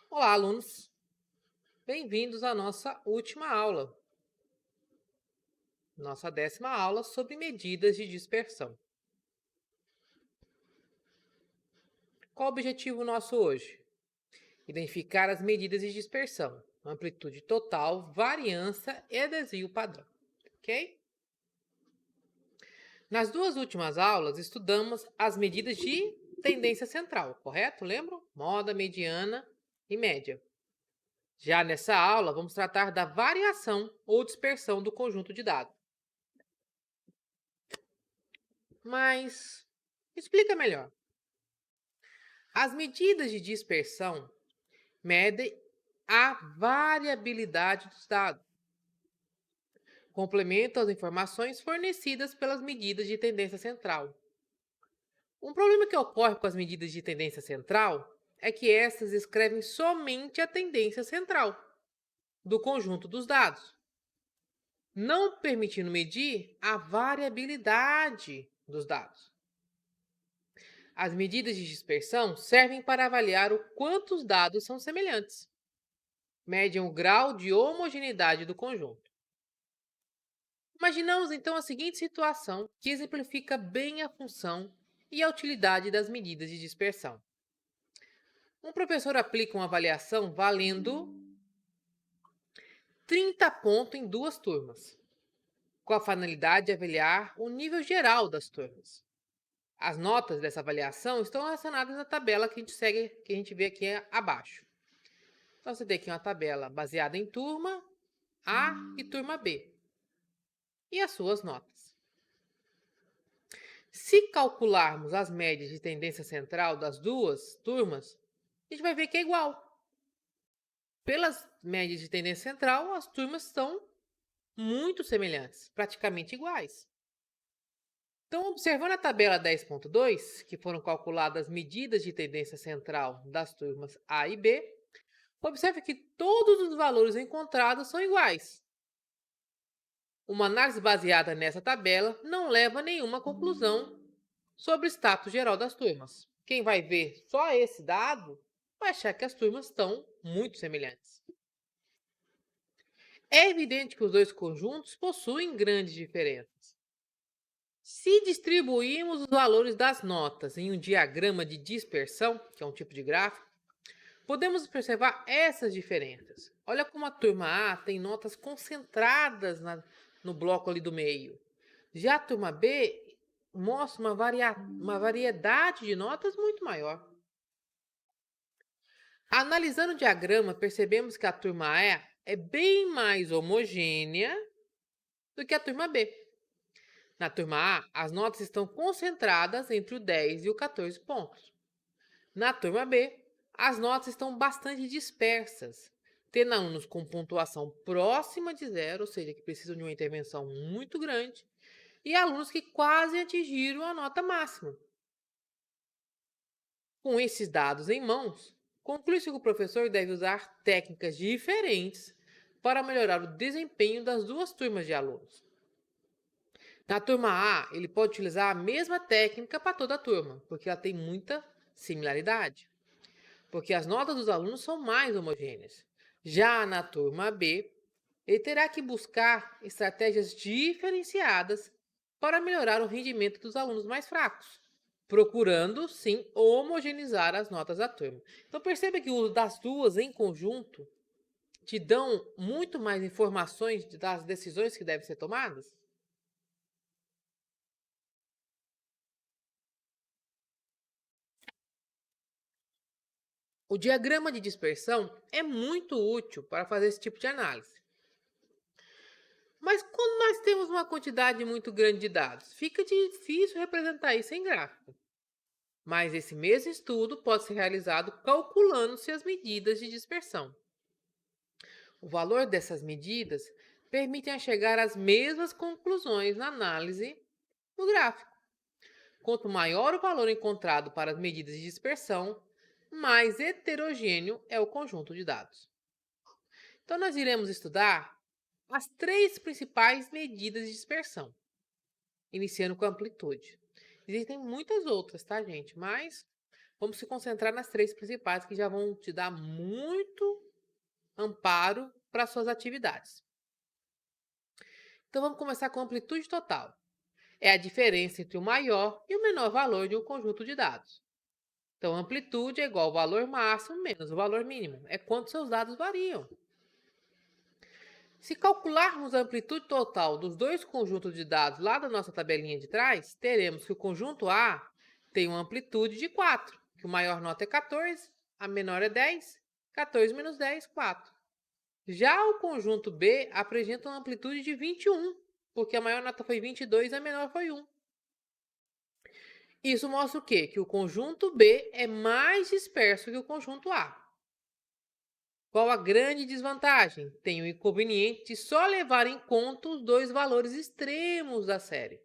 Olá, alunos! Bem-vindos à nossa última aula, nossa 10ª aula sobre medidas de dispersão. Qual o objetivo nosso hoje? Identificar as medidas de dispersão, amplitude total, variância e desvio padrão, ok? Nas duas últimas aulas, estudamos as medidas de tendência central, correto? Lembram? Moda, mediana e média. Já nessa aula, vamos tratar da variação ou dispersão do conjunto de dados. Mas explica melhor. As medidas de dispersão medem a variabilidade dos dados, complementam as informações fornecidas pelas medidas de tendência central. Um problema que ocorre com as medidas de tendência central é que essas escrevem somente a tendência central do conjunto dos dados, não permitindo medir a variabilidade dos dados. As medidas de dispersão servem para avaliar o quanto os dados são semelhantes. Medem o grau de homogeneidade do conjunto. Imaginamos então a seguinte situação, que exemplifica bem a função e a utilidade das medidas de dispersão. Um professor aplica uma avaliação valendo 30 pontos em duas turmas, com a finalidade de avaliar o nível geral das turmas. As notas dessa avaliação estão relacionadas na tabela que a gente vê aqui abaixo. Então, você tem aqui uma tabela baseada em turma A e turma B e as suas notas. Se calcularmos as médias de tendência central das duas turmas, a gente vai ver que é igual. Pelas médias de tendência central, as turmas são muito semelhantes, praticamente iguais. Então, observando a tabela 10.2, que foram calculadas as medidas de tendência central das turmas A e B, observe que todos os valores encontrados são iguais. Uma análise baseada nessa tabela não leva a nenhuma conclusão sobre o status geral das turmas. Quem vai ver só esse dado vai achar que as turmas estão muito semelhantes. É evidente que os dois conjuntos possuem grandes diferenças. Se distribuirmos os valores das notas em um diagrama de dispersão, que é um tipo de gráfico, podemos observar essas diferenças. Olha como a turma A tem notas concentradas no bloco ali do meio. Já a turma B mostra uma variedade de notas muito maior. Analisando o diagrama, percebemos que a turma A é bem mais homogênea do que a turma B. Na turma A, as notas estão concentradas entre o 10 e o 14 pontos. Na turma B, as notas estão bastante dispersas, tendo alunos com pontuação próxima de zero, ou seja, que precisam de uma intervenção muito grande, e alunos que quase atingiram a nota máxima. Com esses dados em mãos, conclui-se que o professor deve usar técnicas diferentes para melhorar o desempenho das duas turmas de alunos. Na turma A, ele pode utilizar a mesma técnica para toda a turma, porque ela tem muita similaridade, porque as notas dos alunos são mais homogêneas. Já na turma B, ele terá que buscar estratégias diferenciadas para melhorar o rendimento dos alunos mais fracos, procurando, sim, homogeneizar as notas da turma. Então, perceba que o uso das duas em conjunto te dão muito mais informações das decisões que devem ser tomadas. O diagrama de dispersão é muito útil para fazer esse tipo de análise. Mas quando nós temos uma quantidade muito grande de dados, fica difícil representar isso em gráfico. Mas esse mesmo estudo pode ser realizado calculando-se as medidas de dispersão. O valor dessas medidas permitem chegar às mesmas conclusões na análise do gráfico. Quanto maior o valor encontrado para as medidas de dispersão, mais heterogêneo é o conjunto de dados. Então, nós iremos estudar as três principais medidas de dispersão, iniciando com a amplitude. Existem muitas outras, tá, gente? Mas vamos se concentrar nas 3 principais que já vão te dar muito amparo para suas atividades. Então vamos começar com a amplitude total. É a diferença entre o maior e o menor valor de um conjunto de dados. Então, a amplitude é igual ao valor máximo menos o valor mínimo. É quanto seus dados variam. Se calcularmos a amplitude total dos dois conjuntos de dados lá da nossa tabelinha de trás, teremos que o conjunto A tem uma amplitude de 4, que o maior nota é 14, a menor é 10, 14 menos 10, 4. Já o conjunto B apresenta uma amplitude de 21, porque a maior nota foi 22 e a menor foi 1. Isso mostra o quê? Que o conjunto B é mais disperso que o conjunto A. Qual a grande desvantagem? Tem o inconveniente de só levar em conta os dois valores extremos da série.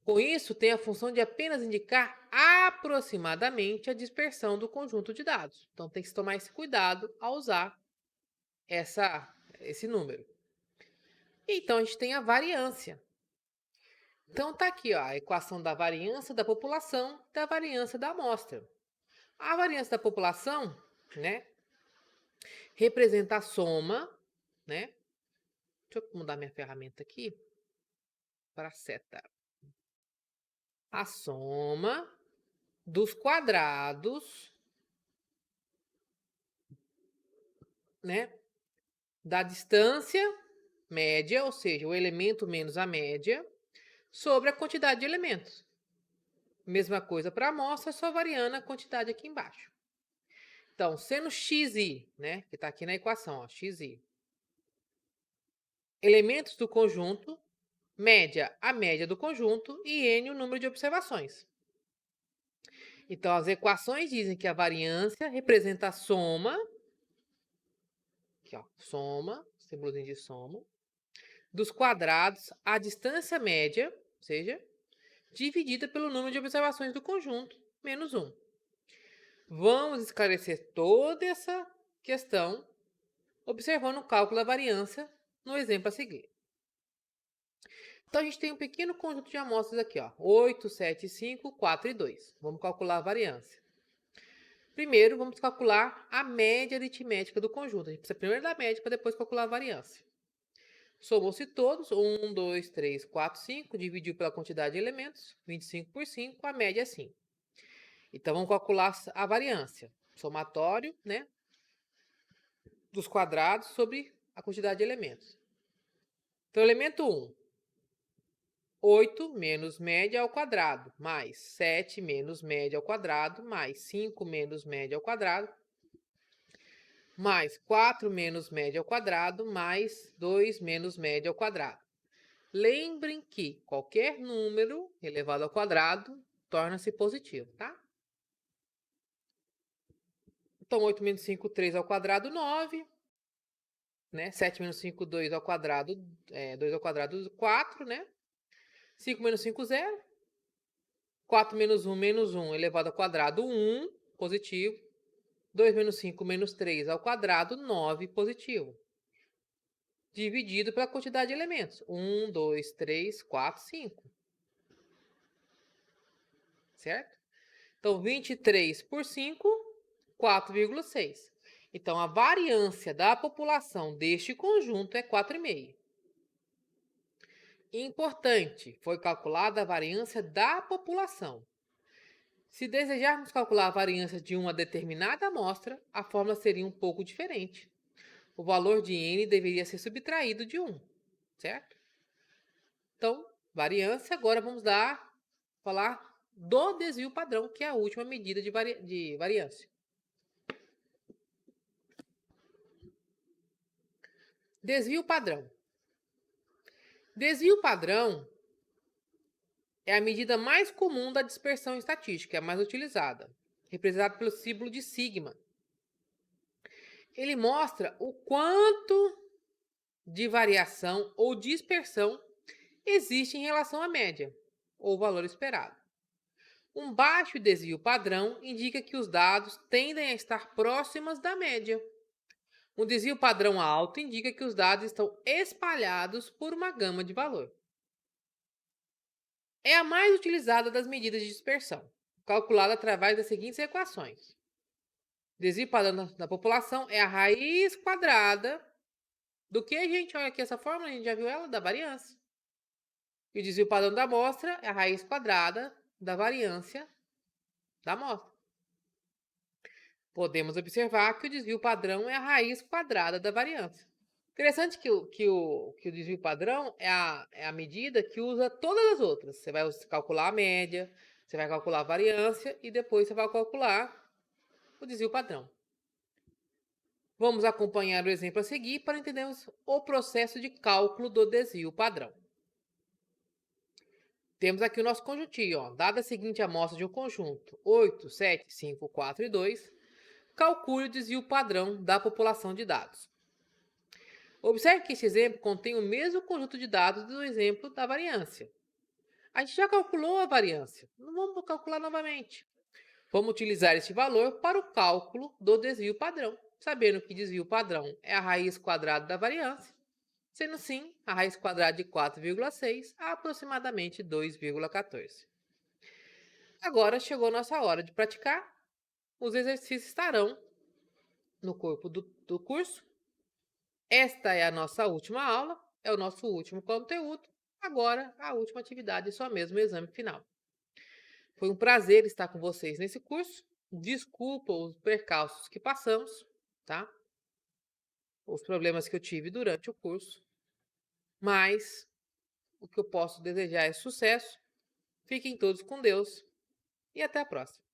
Com isso, tem a função de apenas indicar aproximadamente a dispersão do conjunto de dados. Então, tem que se tomar esse cuidado ao usar esse número. Então, a gente tem a variância. Então, tá aqui ó, a equação da variância da população e da variância da amostra. A variância da população, né, representa a soma, né? Deixa eu mudar minha ferramenta aqui para seta. A soma dos quadrados, né, da distância média, ou seja, o elemento menos a média, sobre a quantidade de elementos. Mesma coisa para a amostra, só variando a quantidade aqui embaixo. Então, sendo xi, né, que está aqui na equação, ó, xi, elementos do conjunto, média a média do conjunto e n o número de observações. Então, as equações dizem que a variância representa a soma, aqui ó, soma, símbolozinho de soma, dos quadrados à distância média, ou seja, dividida pelo número de observações do conjunto, menos 1. Vamos esclarecer toda essa questão observando o cálculo da variância no exemplo a seguir. Então, a gente tem um pequeno conjunto de amostras aqui, ó, 8, 7, 5, 4 e 2. Vamos calcular a variância. Primeiro, vamos calcular a média aritmética do conjunto. A gente precisa primeiro da média para depois calcular a variância. Somam-se todos, 1, 2, 3, 4, 5, dividiu pela quantidade de elementos, 25 por 5, a média é 5. Então, vamos calcular a variância. Somatório, né, dos quadrados sobre a quantidade de elementos. Então, elemento 1, 8 menos média ao quadrado, mais 7 menos média ao quadrado, mais 5 menos média ao quadrado, mais 4 menos média ao quadrado, mais 2 menos média ao quadrado. Lembrem que qualquer número elevado ao quadrado torna-se positivo, tá? Então, 8 menos 5, 3 ao quadrado, 9. Né? 7 menos 5, 2 ao quadrado, 2 ao quadrado, 4, né? 5 menos 5, 0. 4 menos 1 elevado ao quadrado, 1, positivo. 2 menos 5 menos 3 ao quadrado, 9, positivo. Dividido pela quantidade de elementos. 1, 2, 3, 4, 5. Certo? Então, 23 por 5, 4,6. Então, a variância da população deste conjunto é 4,5. Importante, foi calculada a variância da população. Se desejarmos calcular a variância de uma determinada amostra, a fórmula seria um pouco diferente. O valor de n deveria ser subtraído de 1, certo? Então, variância, agora vamos falar do desvio padrão, que é a última medida de variância. Desvio padrão. Desvio padrão é a medida mais comum da dispersão estatística, é a mais utilizada, representada pelo símbolo de sigma. Ele mostra o quanto de variação ou dispersão existe em relação à média, ou valor esperado. Um baixo desvio padrão indica que os dados tendem a estar próximos da média. Um desvio padrão alto indica que os dados estão espalhados por uma gama de valor. É a mais utilizada das medidas de dispersão. calculado através das seguintes equações. Desvio padrão da população é a raiz quadrada do que, gente? Olha aqui essa fórmula, a gente já viu ela, da variância. E o desvio padrão da amostra é a raiz quadrada da variância da amostra. Podemos observar que o desvio padrão é a raiz quadrada da variância. Interessante que o desvio padrão é a medida que usa todas as outras. Você vai calcular a média, você vai calcular a variância e depois você vai calcular o desvio padrão. Vamos acompanhar o exemplo a seguir para entendermos o processo de cálculo do desvio padrão. Temos aqui o nosso conjuntinho, ó. Dada a seguinte amostra de um conjunto 8, 7, 5, 4 e 2, calcule o desvio padrão da população de dados. Observe que este exemplo contém o mesmo conjunto de dados do exemplo da variância. A gente já calculou a variância, não vamos calcular novamente. Vamos utilizar este valor para o cálculo do desvio padrão, sabendo que desvio padrão é a raiz quadrada da variância, sendo assim, a raiz quadrada de 4,6 a aproximadamente 2,14. Agora chegou a nossa hora de praticar. Os exercícios estarão no corpo do curso. Esta é a nossa última aula, é o nosso último conteúdo. Agora, a última atividade, só mesmo o exame final. Foi um prazer estar com vocês nesse curso. Desculpa os percalços que passamos, tá? Os problemas que eu tive durante o curso. Mas o que eu posso desejar é sucesso. Fiquem todos com Deus e até a próxima.